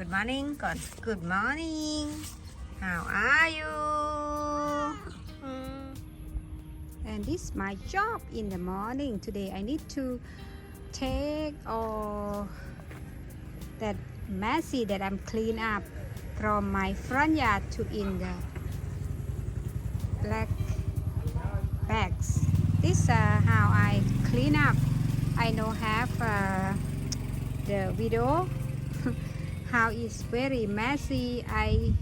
Good morning ก่อน Good morning How are you And this is my job in the morning today I need to take all that messy that I'm clean up from my front yard to in the black bags this how I clean up I know have the video how it's very messy I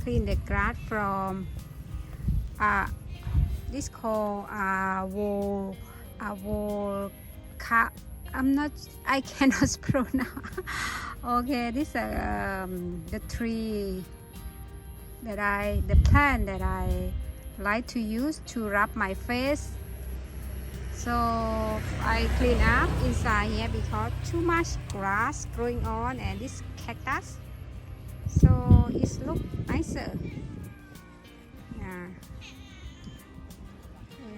clean the grass from this called I'm not I cannot pronounce okay this the tree that the plant that I like to use to rub my face so I clean up inside here because too much grass growing on and this cactus so it look nicer yeah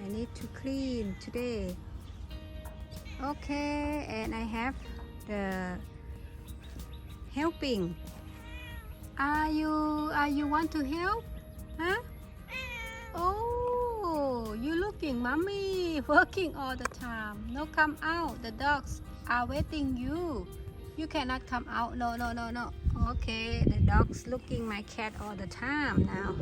I need to clean today okay and I have the helping are you want to help huh oh you looking mommy working all the time no come out the dogs are waiting you cannot come out no okay the dogs looking my cat all the time now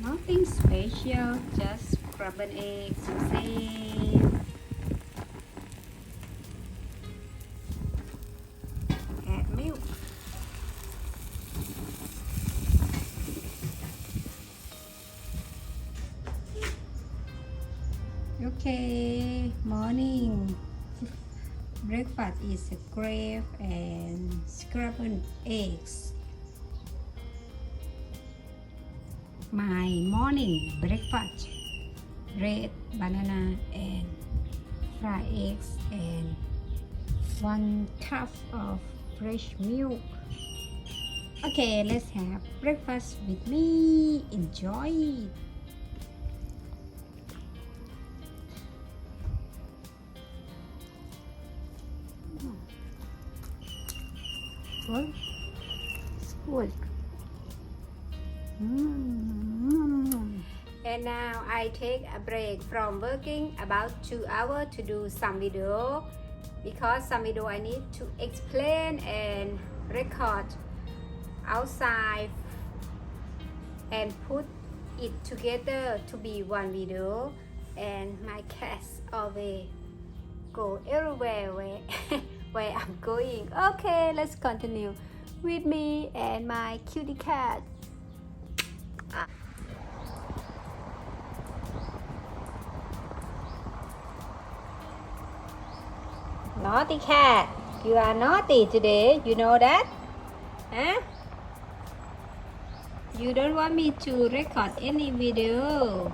Nothing special, just scrambled eggs, same. Add milk. Okay, morning. Breakfast is a grape and scrambled eggs. My morning breakfast bread banana and fried eggs and 1 cup of fresh milk okay let's have breakfast with me enjoy good it's good And now I take a break from working about 2 hours to do some video because some video I need to explain and record outside and put it together to be one video and my cats always go everywhere where I'm going okay let's continue with me and my cutie cat Naughty cat. You are naughty today. You know that? Huh? You don't want me to record any video.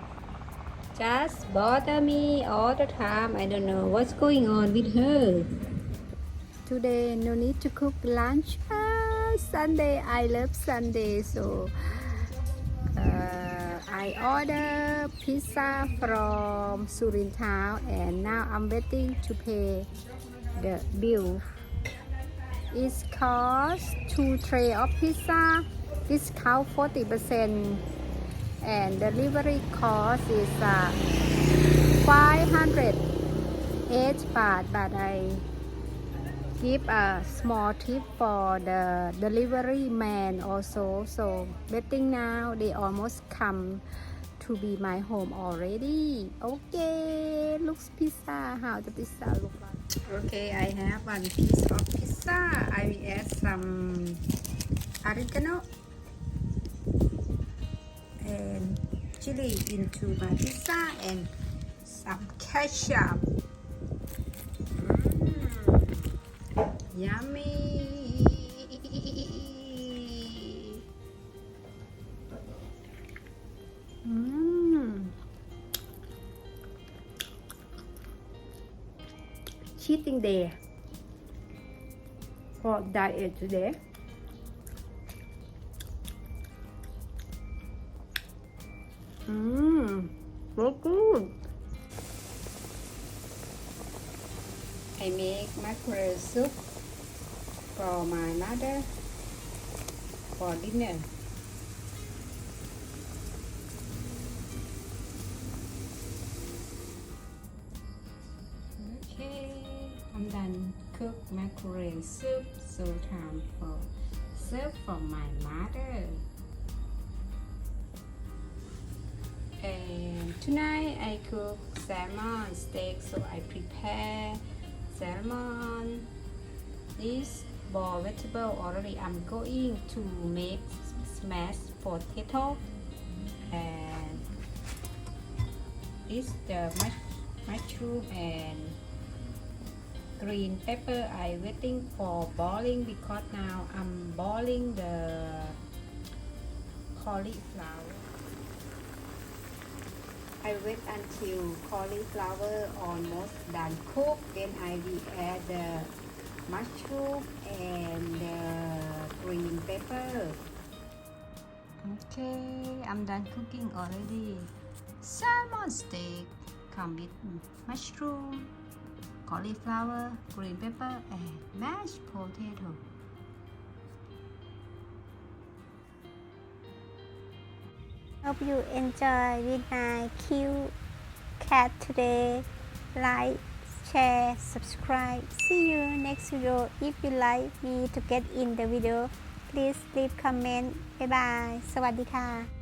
Just bother me all the time. I don't know what's going on with her. Today no need to cook lunch. Sunday, I love Sunday, so I order pizza from Surin town, and now I'm waiting to pay the bill. It costs 2 tray of pizza, discount 40%, and delivery cost is 508 baht, but I give a small tip for the delivery man also. So waiting now, they almost come to be my home already. Okay, looks pizza. How the pizza look like? Okay, I have one piece of pizza. I will add some oregano and chili into my pizza and some ketchup. Yummy. ชีตติ้ง day for diet today. So good. I make mackerel soup for my mother for dinner. Okay, I'm done cook mackerel soup, so time for serve for my mother. And tonight I cook salmon steak, so I prepare salmon. This boiled vegetable already. I'm going to make smashed potato, and this the mushroom and green pepper. I waiting for boiling because now I'm boiling the cauliflower. I wait until cauliflower almost done cooked, then I will add the mushroom and the green pepper. Okay, I'm done cooking already. Salmon steak come with mushroom, cauliflower, green pepper, and mashed potato. Hope you enjoy with my cute cat today. Like, share, subscribe. See you next video. If you like me to get in the video, please leave comment. Bye bye. สวัสดีค่ะ